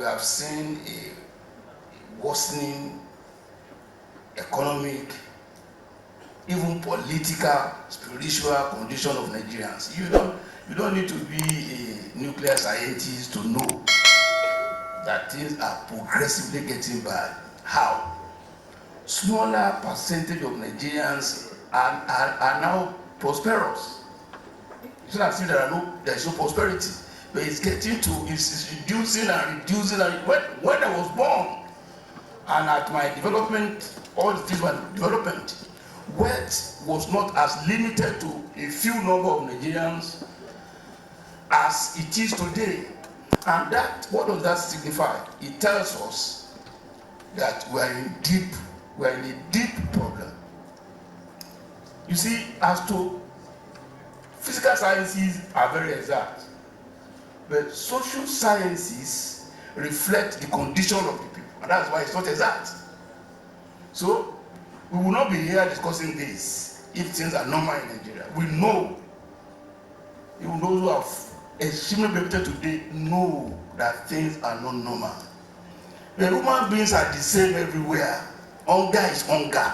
We have seen a worsening economic, even political, spiritual condition of Nigerians. You don't need to be a nuclear scientist to know that things are progressively getting bad. How? Smaller percentage of Nigerians are now prosperous. It's not as if there is no prosperity, but it's reducing and reducing. And when I was born, and at my development, all the things were development, wealth was not as limited to a few number of Nigerians as it is today. And what does that signify? It tells us that we are in a deep problem. You see, as to physical sciences are very exact, but social sciences reflect the condition of the people, and that's why it's not exact. So we will not be here discussing this if things are normal in Nigeria. We know, even those who have extremely better today know that things are not normal. The human beings are the same everywhere. Hunger is hunger.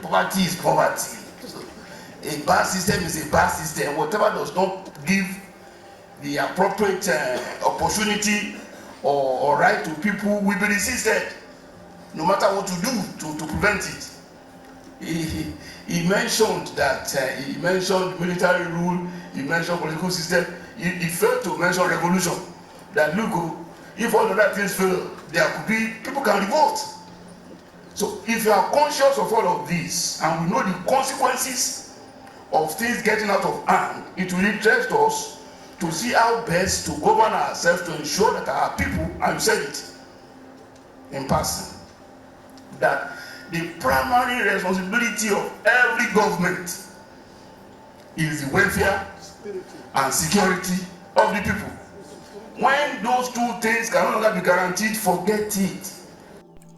Poverty is poverty. So, a bad system is a bad system. Whatever does not give the appropriate opportunity or right to people will be resisted, no matter what to do to prevent it. He mentioned that he mentioned military rule, he mentioned political system. He failed to mention revolution. That look, if all other things fail, there could be people can revolt. So if you are conscious of all of this, and we know the consequences of things getting out of hand, it will interest us to see how best to govern ourselves to ensure that our people, and you said it in passing, that the primary responsibility of every government is the welfare and security of the people. When those two things can no longer be guaranteed, forget it.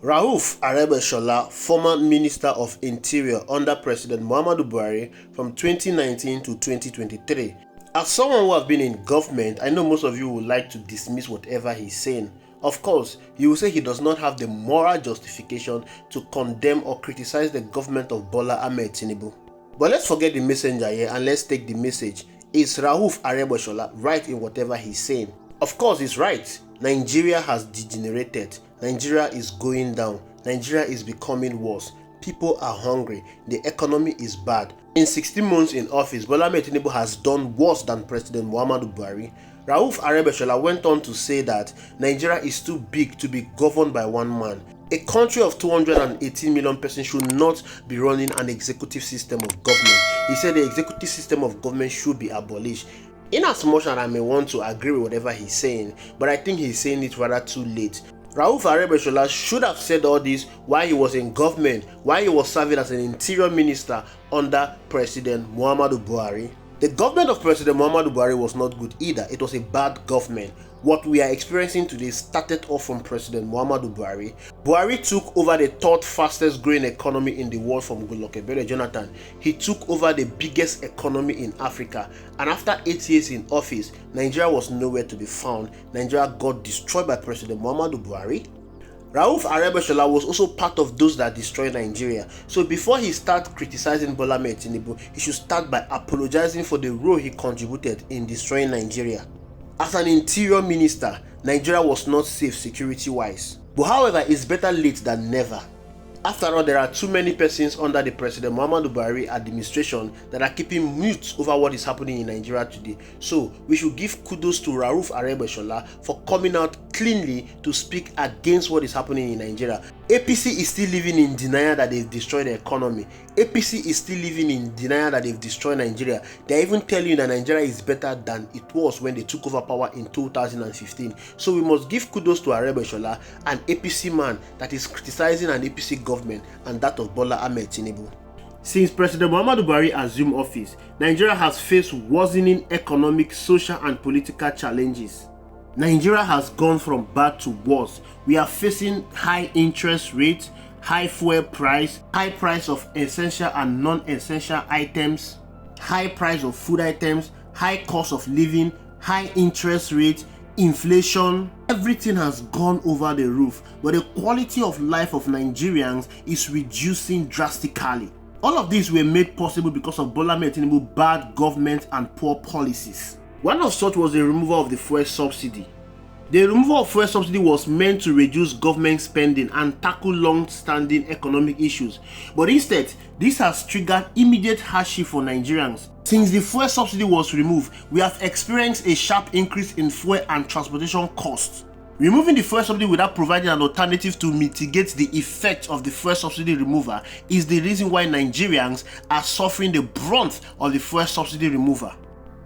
Rauf Aregbesola, former Minister of Interior under President Muhammadu Buhari from 2019 to 2023. As someone who has been in government, I know most of you would like to dismiss whatever he's saying. Of course, you will say he does not have the moral justification to condemn or criticize the government of Bola Ahmed Tinubu. But let's forget the messenger here and let's take the message. Is Rauf Aregbesola right in whatever he's saying? Of course, he's right. Nigeria has degenerated. Nigeria is going down. Nigeria is becoming worse. People are hungry. The economy is bad. In 16 months in office, Bola Ahmed Tinubu has done worse than President Muhammadu Buhari. Rauf Aregbesola went on to say that Nigeria is too big to be governed by one man. A country of 218 million persons should not be running an executive system of government. He said the executive system of government should be abolished. In as much as I may want to agree with whatever he's saying, but I think he's saying it rather too late. Rauf Aregbesola should have said all this while he was in government, while he was serving as an interior minister under President Muhammadu Buhari. The government of President Muhammadu Buhari was not good either. It was a bad government. What we are experiencing today started off from President Muhammadu Buhari. Buhari took over the third fastest growing economy in the world from Goodluck Jonathan. He took over the biggest economy in Africa. And after 8 years in office, Nigeria was nowhere to be found. Nigeria got destroyed by President Muhammadu Buhari. Rauf Aregbesola was also part of those that destroyed Nigeria. So before he starts criticizing Bola Ahmed Tinubu, he should start by apologizing for the role he contributed in destroying Nigeria. As an interior minister, Nigeria was not safe security-wise. But however, it's better late than never. After all, there are too many persons under the President Muhammadu Buhari administration that are keeping mute over what is happening in Nigeria today. So we should give kudos to Rauf Aregbesola for coming out cleanly to speak against what is happening in Nigeria. APC is still living in denial that they've destroyed the economy. APC is still living in denial that they've destroyed Nigeria. They're even telling you that Nigeria is better than it was when they took over power in 2015. So we must give kudos to Aregbesola, an APC man that is criticizing an APC government and that of Bola Ahmed Tinubu. Since President Muhammadu Buhari assumed office, Nigeria has faced worsening economic, social and political challenges. Nigeria has gone from bad to worse. We are facing high interest rates, high fuel price, high price of essential and non-essential items, high price of food items, high cost of living, high interest rates, inflation, everything has gone over the roof, but the quality of life of Nigerians is reducing drastically. All of these were made possible because of Bola Ahmed Tinubu's bad government and poor policies. One of such was the removal of the fuel subsidy. The removal of fuel subsidy was meant to reduce government spending and tackle long-standing economic issues, but instead, this has triggered immediate hardship for Nigerians. Since the fuel subsidy was removed, we have experienced a sharp increase in fuel and transportation costs. Removing the fuel subsidy without providing an alternative to mitigate the effect of the fuel subsidy removal is the reason why Nigerians are suffering the brunt of the fuel subsidy removal.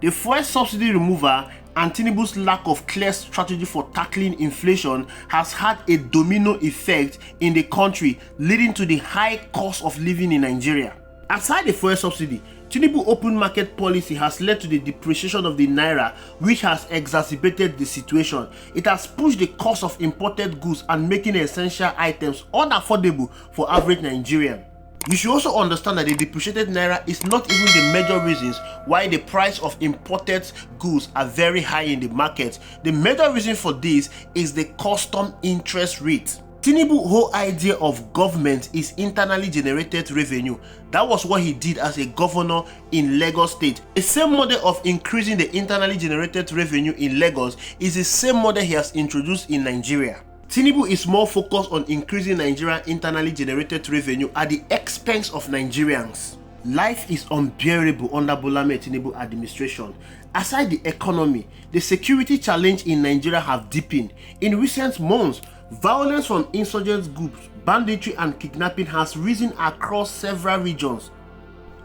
The fuel subsidy removal and Tinubu's lack of clear strategy for tackling inflation has had a domino effect in the country, leading to the high cost of living in Nigeria. Aside the fuel subsidy, Tinubu's open market policy has led to the depreciation of the naira, which has exacerbated the situation. It has pushed the cost of imported goods and making essential items unaffordable for average Nigerian. You should also understand that the depreciated naira is not even the major reasons why the price of imported goods are very high in the market. The major reason for this is the custom interest rate. Tinubu's whole idea of government is internally generated revenue. That was what he did as a governor in Lagos State. The same model of increasing the internally generated revenue in Lagos is the same model he has introduced in Nigeria. Tinubu is more focused on increasing Nigerian internally generated revenue at the expense of Nigerians. Life is unbearable under Bola Ahmed Tinubu administration. Aside the economy, the security challenge in Nigeria have deepened. In recent months, violence from insurgent groups, banditry and kidnapping has risen across several regions.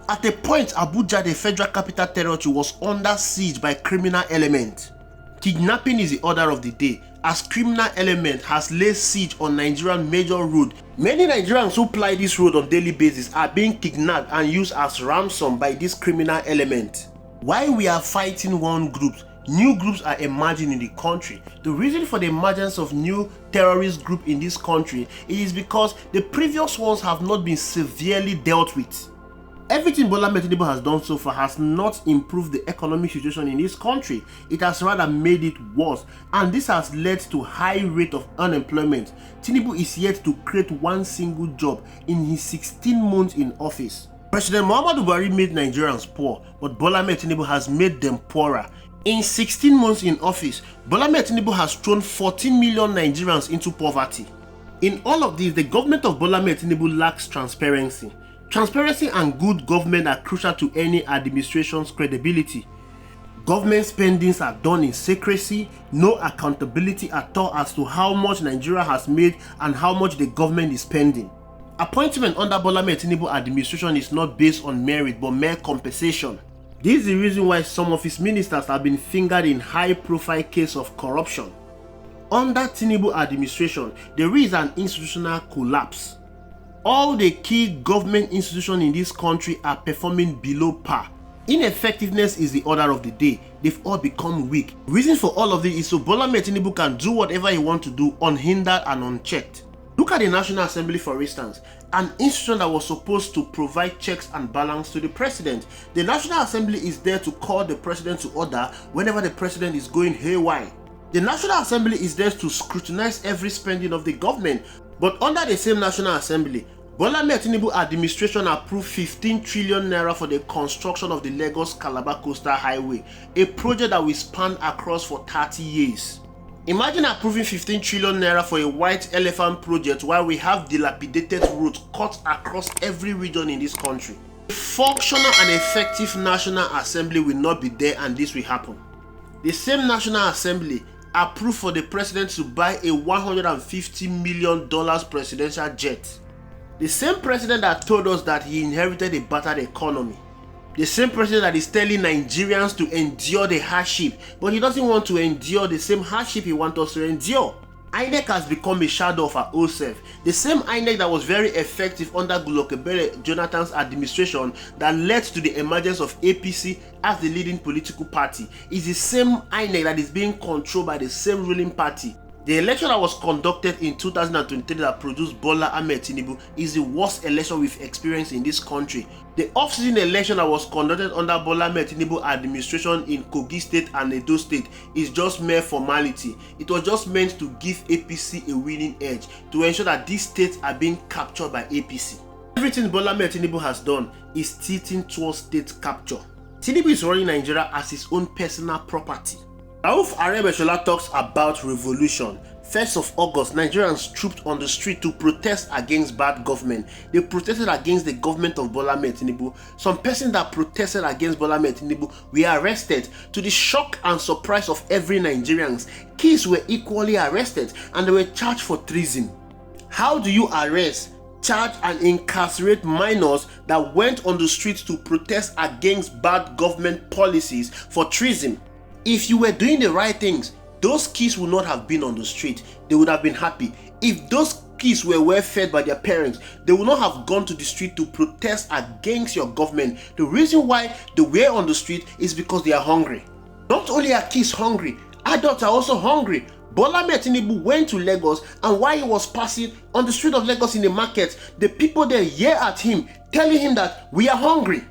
At a point, Abuja, the federal capital territory, was under siege by criminal elements. Kidnapping is the order of the day, as criminal element has laid siege on Nigerian major road. Many Nigerians who ply this road on daily basis are being kidnapped and used as ransom by this criminal element. While we are fighting one group, new groups are emerging in the country. The reason for the emergence of new terrorist group in this country is because the previous ones have not been severely dealt with. Everything Bola Ahmed Tinubu has done so far has not improved the economic situation in this country. It has rather made it worse, and this has led to high rate of unemployment. Tinubu is yet to create one single job in his 16 months in office. President Muhammadu Buhari made Nigerians poor, but Bola Ahmed Tinubu has made them poorer. In 16 months in office, Bola Ahmed Tinubu has thrown 14 million Nigerians into poverty. In all of this, the government of Bola Ahmed Tinubu lacks transparency. Transparency and good government are crucial to any administration's credibility. Government spendings are done in secrecy, no accountability at all as to how much Nigeria has made and how much the government is spending. Appointment under Bola Ahmed Tinubu administration is not based on merit but mere compensation. This is the reason why some of his ministers have been fingered in high-profile case of corruption. Under Tinubu administration, there is an institutional collapse. All the key government institutions in this country are performing below par. Ineffectiveness is the order of the day. They've all become weak. Reason for all of this is so Bola Ahmed Tinubu can do whatever he wants to do unhindered and unchecked. Look at the National Assembly, for instance, an institution that was supposed to provide checks and balance to the president. The National Assembly is there to call the president to order whenever the president is going haywire. The National Assembly is there to scrutinize every spending of the government. But under the same National Assembly, Bola Ahmed Tinubu administration approved 15 trillion naira for the construction of the Lagos-Calabar Coastal Highway, a project that will span across for 30 years. Imagine approving 15 trillion naira for a white elephant project while we have dilapidated roads cut across every region in this country. A functional and effective National Assembly will not be there, and this will happen. The same National Assembly approved for the president to buy a $150 million presidential jet. The same president that told us that he inherited a battered economy. The same president that is telling Nigerians to endure the hardship, but he doesn't want to endure the same hardship he wants us to endure. INEC has become a shadow of our old self. The same INEC that was very effective under Goodluck Jonathan's administration that led to the emergence of APC as the leading political party is the same INEC that is being controlled by the same ruling party. The election that was conducted in 2023 that produced Bola Ahmed Tinubu is the worst election we've experienced in this country. The off-season election that was conducted under Bola Ahmed Tinubu administration in Kogi State and Edo State is just mere formality. It was just meant to give APC a winning edge, to ensure that these states are being captured by APC. Everything Bola Ahmed Tinubu has done is tilting towards state capture. Tinubu is running Nigeria as his own personal property. Rauf Aregbesola talks about revolution. 1st of August, Nigerians trooped on the street to protest against bad government. They protested against the government of Bola Ahmed Tinubu. Some persons that protested against Bola Ahmed Tinubu were arrested. To the shock and surprise of every Nigerian, kids were equally arrested and they were charged for treason. How do you arrest, charge and incarcerate minors that went on the streets to protest against bad government policies for treason? If you were doing the right things, those kids would not have been on the street. They would have been happy. If those kids were well fed by their parents, they would not have gone to the street to protest against your government. The reason why they were on the street is because they are hungry. Not only are kids hungry, adults are also hungry. Bola Ahmed Tinubu went to Lagos, and while he was passing on the street of Lagos in the market, the people there yelled at him, telling him that we are hungry.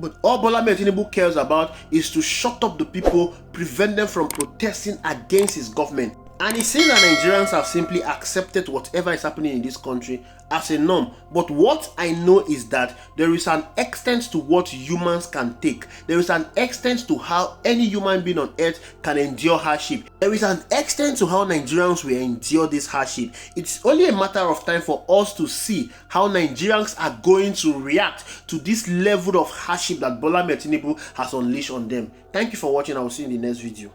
But all Bola Ahmed Tinubu cares about is to shut up the people, prevent them from protesting against his government. And he says that Nigerians have simply accepted whatever is happening in this country as a norm. But what I know is that there is an extent to what humans can take. There is an extent to how any human being on earth can endure hardship. There is an extent to how Nigerians will endure this hardship. It's only a matter of time for us to see how Nigerians are going to react to this level of hardship that Bola Ahmed Tinubu has unleashed on them. Thank you for watching. I will see you in the next video.